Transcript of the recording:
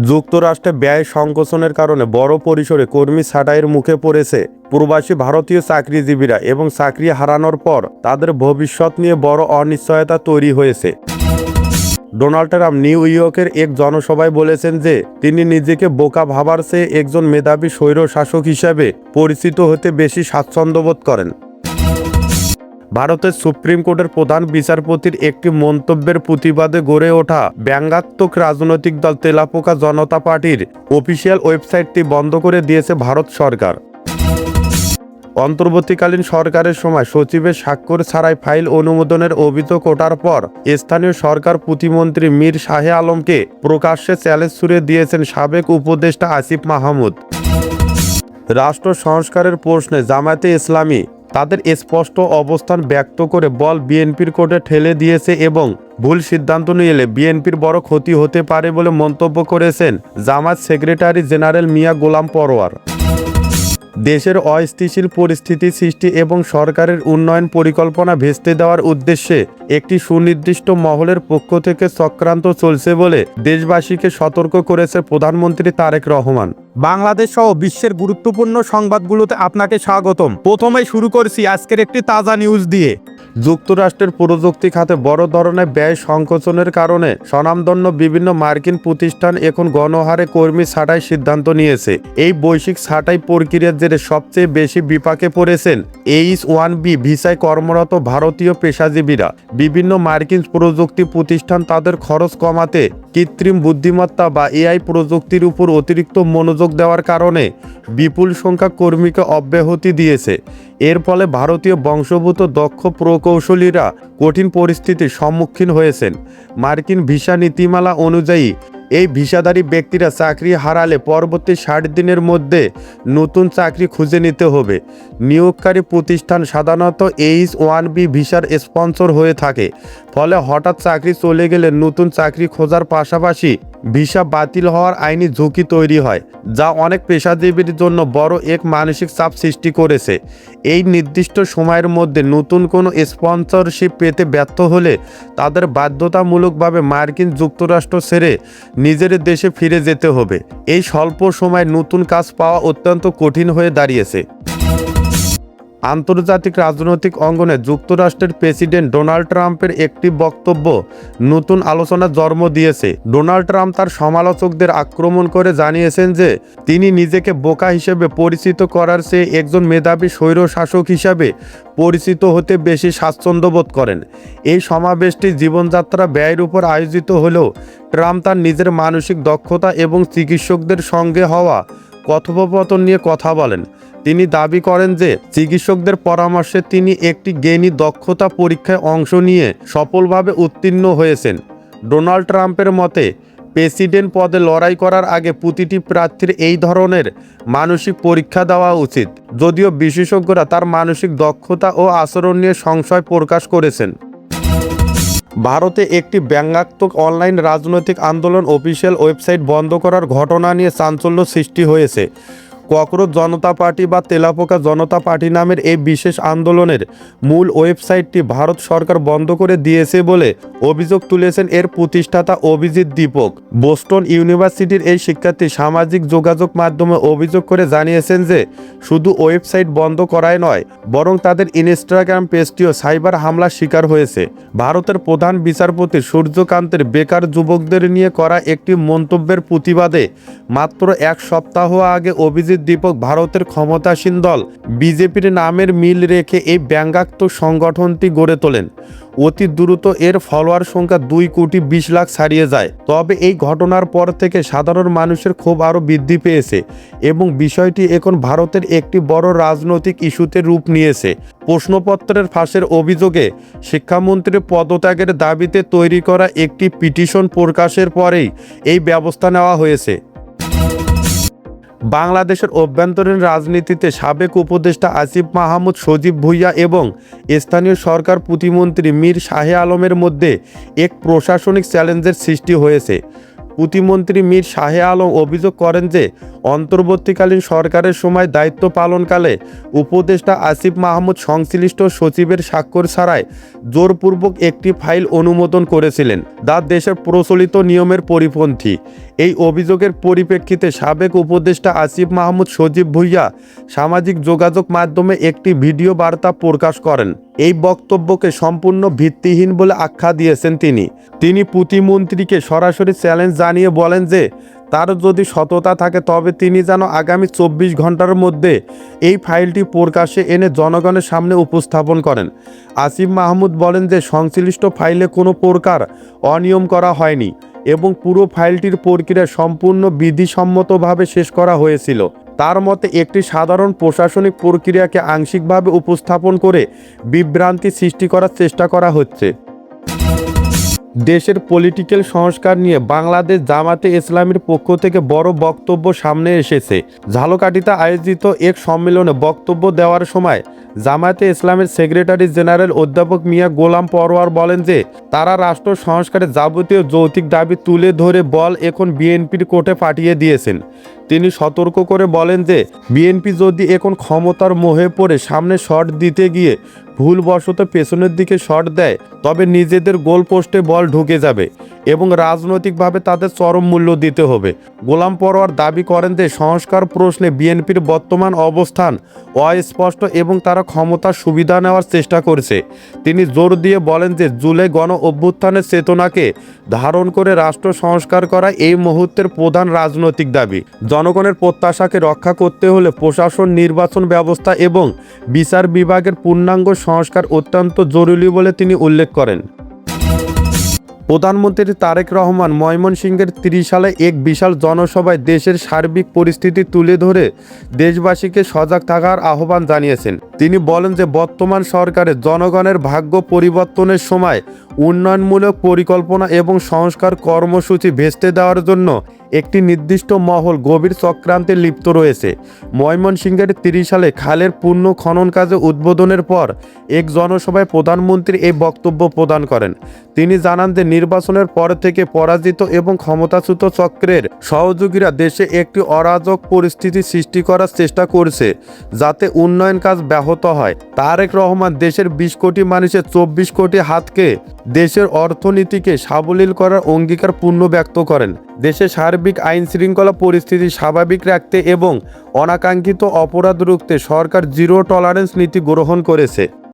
যুক্তরাষ্ট্রে ব্যয় সংকোচনের কারণে বড় পরিসরে কর্মী ছাঁটাইয়ের মুখে পড়েছে প্রবাসী ভারতীয় চাকরিজীবীরা এবং চাকরি হারানোর পর তাদের ভবিষ্যৎ নিয়ে বড় অনিশ্চয়তা তৈরি হয়েছে। ডোনাল্ড ট্রাম্প নিউ ইয়র্কের এক জনসভায় বলেছেন যে তিনি নিজেকে বোকা ভাবার চেয়ে একজন মেধাবী স্বৈরশাসক হিসেবে পরিচিত হতে বেশি স্বাচ্ছন্দ্যবোধ করেন। ভারতের সুপ্রিম কোর্টের প্রধান বিচারপতির একটি মন্তব্যের প্রতিবাদে গড়ে ওঠা ব্যঙ্গাত্মক রাজনৈতিক দল তেলাপোকা জনতা পার্টির অফিসিয়াল ওয়েবসাইটটি বন্ধ করে দিয়েছে ভারত সরকার। অন্তর্বর্তীকালীন সরকারের সময় সচিবের স্বাক্ষর ছাড়াই ফাইল অনুমোদনের অভিযোগ ওঠার পর স্থানীয় সরকার প্রতিমন্ত্রী মীর শাহে আলমকে প্রকাশ্যে চ্যালেঞ্জ ছুড়ে দিয়েছেন সাবেক উপদেষ্টা আসিফ মাহমুদ। রাষ্ট্র সংস্কারের প্রশ্নে জামায়াতে ইসলামী তাদের স্পষ্ট অবস্থান ব্যক্ত করে বল বিএনপির কোর্টে ঠেলে দিয়েছে এবং ভুল সিদ্ধান্ত নিলে বিএনপির বড় ক্ষতি হতে পারে বলে মন্তব্য করেছেন জামায়াত সেক্রেটারি জেনারেল মিয়া গোলাম পরোয়ার। দেশের অস্থিতিশীল পরিস্থিতি সৃষ্টি এবং সরকারের উন্নয়ন পরিকল্পনা ভেস্তে দেওয়ার উদ্দেশ্যে একটি সুনির্দিষ্ট মহলের পক্ষ থেকে চক্রান্ত চলছে বলে দেশবাসীকে সতর্ক করেছে প্রধানমন্ত্রী তারেক রহমান। বাংলাদেশ সহ বিশ্বের গুরুত্বপূর্ণ সংবাদগুলোতে আপনাকে স্বাগতম। প্রথমেই শুরু করছি আজকের একটি তাজা নিউজ দিয়ে। যুক্তরাষ্ট্রের প্রযুক্তি খাতে বড় ধরনের ব্যয় সংকোচনের কারণে স্বনামধন্য বিভিন্ন মার্কিন প্রতিষ্ঠান এখন গণহারে কর্মী ছাঁটাই সিদ্ধান্ত নিয়েছে। এই বৈশ্বিক ছাঁটাই প্রক্রিয়ার জেরে সবচেয়ে বেশি বিপাকে পড়েছেন H-1B ভিসায় কর্মরত ভারতীয় পেশাজীবীরা। বিভিন্ন মার্কিন প্রযুক্তি প্রতিষ্ঠান তাদের খরচ কমাতে কৃত্রিম বুদ্ধিমত্তা বা AI প্রযুক্তির উপর অতিরিক্ত মনোযোগ দেওয়ার কারণে বিপুল সংখ্যক কর্মীকে অব্যাহতি দিয়েছে। এর ফলে ভারতীয় বংশোদ্ভূত দক্ষ প্রকৌশলীরা কঠিন পরিস্থিতির সম্মুখীন হয়েছেন। মার্কিন ভিসা নীতিমালা অনুযায়ী এই ভিসাধারী ব্যক্তিরা চাকরি হারালে পরবর্তী 60 দিনের মধ্যে নতুন চাকরি খুঁজে নিতে হবে। নিয়োগকারী প্রতিষ্ঠান সাধারণত H-1B ভিসার স্পন্সর হয়ে থাকে, ফলে হঠাৎ চাকরি চলে গেলে নতুন চাকরি খোঁজার পাশাপাশি ভিসা বাতিল হওয়ার আইনি ঝুঁকি তৈরি হয়, যা অনেক পেশাজীবীর জন্য বড় এক মানসিক চাপ সৃষ্টি করেছে। এই নির্দিষ্ট সময়ের মধ্যে নতুন কোনো স্পন্সরশিপ পেতে ব্যর্থ হলে তাদের বাধ্যতামূলকভাবে মার্কিন যুক্তরাষ্ট্র ছেড়ে নিজের দেশে ফিরে যেতে হবে। এই স্বল্প সময়ে নতুন কাজ পাওয়া অত্যন্ত কঠিন হয়ে দাঁড়িয়েছে। আন্তর্জাতিক রাজনৈতিক অঙ্গনে যুক্তরাষ্ট্রের প্রেসিডেন্ট ডোনাল্ড ট্রাম্পের একটি বক্তব্য নতুন আলোচনার জন্ম দিয়েছে। ডোনাল্ড ট্রাম্প তার সমালোচকদের আক্রমণ করে জানিয়েছেন যে তিনি নিজেকে বোকা হিসেবে পরিচিত করার চেয়ে একজন মেধাবী স্বৈরশাসক হিসাবে পরিচিত হতে বেশি স্বাচ্ছন্দ্যবোধ করেন। এই সমাবেশটি জীবনযাত্রা ব্যয়ের উপর আয়োজিত হলেও ট্রাম্প তার নিজের মানসিক দক্ষতা এবং চিকিৎসকদের সঙ্গে হওয়া কথোপকথন নিয়ে কথা বলেন। তিনি দাবি করেন যে চিকিৎসকদের পরামর্শে তিনি একটি জ্ঞানী দক্ষতা পরীক্ষায় অংশ নিয়ে সফলভাবে উত্তীর্ণ হয়েছেন। ডোনাল্ড ট্রাম্পের মতে প্রেসিডেন্ট পদে লড়াই করার আগে প্রতিটি প্রার্থীর এই ধরনের মানসিক পরীক্ষা দেওয়া উচিত, যদিও বিশেষজ্ঞরা তার মানসিক দক্ষতা ও আচরণ নিয়ে সংশয় প্রকাশ করেছেন। ভারতে একটি ব্যঙ্গাত্মক অনলাইন রাজনৈতিক আন্দোলন অফিসিয়াল ওয়েবসাইট বন্ধ করার ঘটনা নিয়ে চাঞ্চল্য সৃষ্টি হয়েছে। ককরোচ জনতা পার্টি বা তেলাপোকা জনতা পার্টি নামের এই বিশেষ আন্দোলনের মূল ওয়েবসাইটটি ভারত সরকার বন্ধ করে দিয়েছে বলে অভিযোগ তুলেছেন এর প্রতিষ্ঠাতা অভিজিৎ দীপক। বোস্টন ইউনিভার্সিটির এই শিক্ষার্থী সামাজিক যোগাযোগ মাধ্যমে অভিযোগ করে জানিয়েছেন যে শুধু ওয়েবসাইট বন্ধ করাই নয়, বরং তাদের ইনস্টাগ্রাম পেজটিও সাইবার হামলার শিকার হয়েছে। ভারতের প্রধান বিচারপতি সূর্যকান্তের বেকার যুবকদের নিয়ে করা একটি মন্তব্যের প্রতিবাদে মাত্র এক সপ্তাহ আগে অভিজিৎ দীপক ভারতের ক্ষমতাসীন দল বিজেপির নামের মিল রেখে এই ব্যঙ্গাত্মক সংগঠনটি গড়ে তোলেন। অতি দ্রুত এর ফলোয়ার সংখ্যা 2,20,00,000 ছাড়িয়ে যায়। তবে এই ঘটনার পর থেকে সাধারণ মানুষের ক্ষোভ আরও বৃদ্ধি পেয়েছে এবং বিষয়টি এখন ভারতের একটি বড় রাজনৈতিক ইস্যুতে রূপ নিয়েছে। প্রশ্নপত্রের ফাঁসের অভিযোগে শিক্ষামন্ত্রীর পদত্যাগের দাবিতে তৈরি করা একটি পিটিশন প্রকাশের পরেই এই ব্যবস্থা নেওয়া হয়েছে। বাংলাদেশের অভ্যন্তরীণ রাজনীতিতে সাবেক উপদেষ্টা আসিফ মাহমুদ, সজীব ভুঁইয়া এবং স্থানীয় সরকার প্রতিমন্ত্রী মীর শাহে আলমের মধ্যে এক প্রশাসনিক চ্যালেঞ্জের সৃষ্টি হয়েছে। প্রতিমন্ত্রী মীর শাহে আলম অভিযোগ করেন যে অন্তর্বর্তীকালীন সরকারের সময় দায়িত্ব পালনকালে উপদেষ্টা আসিফ মাহমুদ সংশ্লিষ্ট সচিবের স্বাক্ষর ছাড়াই জোরপূর্বক একটি ফাইল অনুমোদন করেছিলেন, যা দেশের প্রচলিত নিয়মের পরিপন্থী। এই অভিযোগের পরিপ্রেক্ষিতে সাবেক উপদেষ্টা আসিফ মাহমুদ সজীব ভুঁইয়া সামাজিক যোগাযোগ মাধ্যমে একটি ভিডিও বার্তা প্রকাশ করেন। এই বক্তব্যকে সম্পূর্ণ ভিত্তিহীন বলে আখ্যা দিয়েছেন তিনি প্রতিমন্ত্রীকে সরাসরি চ্যালেঞ্জ জানিয়ে বলেন যে তার যদি সততা থাকে তবে তিনি যেন আগামী 24 ঘন্টার মধ্যে এই ফাইলটি প্রকাশ্যে এনে জনগণের সামনে উপস্থাপন করেন। আসিফ মাহমুদ বলেন যে সংশ্লিষ্ট ফাইলে কোনো প্রকার অনিয়ম করা হয়নি এবং পুরো ফাইলটির প্রক্রিয়া সম্পূর্ণ বিধিসম্মতভাবে শেষ করা হয়েছিল। তার মতে একটি সাধারণ প্রশাসনিক প্রক্রিয়াকে আংশিকভাবে উপস্থাপন করে বিভ্রান্তি সৃষ্টি করার চেষ্টা করা হচ্ছে। দেশের পলিটিক্যাল সংস্কার নিয়ে বাংলাদেশ জামাতে ইসলামীর পক্ষ থেকে বড় বক্তব্য সামনে এসেছে। ঝালকাঠিতে আয়োজিত এক সম্মেলনে বক্তব্য দেওয়ার সময় জামায়াতে ইসলামের সেক্রেটারি জেনারেল অধ্যাপক মিয়া গোলাম পরোয়ার বলেন যে তারা রাষ্ট্র সংস্কারের যাবতীয় যৌক্তিক দাবি তুলে ধরে বল এখন বিএনপির কোর্টে পাঠিয়ে দিয়েছেন। তিনি সতর্ক করে বলেন যে বিএনপি যদি এখন ক্ষমতার মোহে পড়ে সামনে শট দিতে গিয়ে ভুলবশত পেছনের দিকে শট দেয় তবে নিজেদের গোল পোস্টে বল ঢুকে যাবে এবং রাজনৈতিকভাবে তাদের চরম মূল্য দিতে হবে। গোলাম পরোয়ার দাবি করেন যে সংস্কার প্রশ্নে বিএনপির বর্তমান অবস্থান অস্পষ্ট এবং তারা ক্ষমতার সুবিধা নেওয়ার চেষ্টা করছে। তিনি জোর দিয়ে বলেন যে জুলাই গণ অভ্যুত্থানের চেতনাকে ধারণ করে রাষ্ট্র সংস্কার করা এই মুহূর্তের প্রধান রাজনৈতিক দাবি। জনগণের প্রত্যাশাকে রক্ষা করতে হলে প্রশাসন, নির্বাচন ব্যবস্থা এবং বিচার বিভাগের পূর্ণাঙ্গ সংস্কার অত্যন্ত জরুরি বলে তিনি উল্লেখ করেন। প্রধানমন্ত্রী তারেক রহমান ময়মনসিংহের ত্রিশালে এক বিশাল জনসভায় দেশের সার্বিক পরিস্থিতি তুলে ধরে দেশবাসীকে সজাগ থাকার আহ্বান জানিয়েছেন। তিনি বলেন যে বর্তমান সরকারের জনগণের ভাগ্য পরিবর্তনের সময় উন্নয়নমূলক পরিকল্পনা এবং সংস্কার কর্মসূচি ভেস্তে দেওয়ার জন্য একটি নির্দিষ্ট মহল গভীর চক্রান্তে লিপ্ত রয়েছে। ময়মনসিংহের ত্রিশালে খালের পূর্ণ খনন কাজে উদ্বোধনের পর এক জনসভায় প্রধানমন্ত্রী এই বক্তব্য প্রদান করেন। তিনি জানান যে নির্বাচনের পর থেকে পরাজিত এবং ক্ষমতাচ্যুত চক্রের সহযোগীরা দেশে একটি অরাজক পরিস্থিতি সৃষ্টি করার চেষ্টা করছে যাতে উন্নয়ন কাজ ব্যাহত হয়। তারেক রহমান দেশের 20 কোটি মানুষের 24 কোটি হাতকে দেশের অর্থনীতিকে সাবলীল করার অঙ্গীকার পূর্ণ ব্যক্ত করেন। দেশে সার্বিক আইন শৃঙ্খলা পরিস্থিতি স্বাভাবিক রাখতে এবং অনাকাঙ্ক্ষিত অপরাধ রুখতে সরকার জিরো টলারেন্স নীতি গ্রহণ করেছে।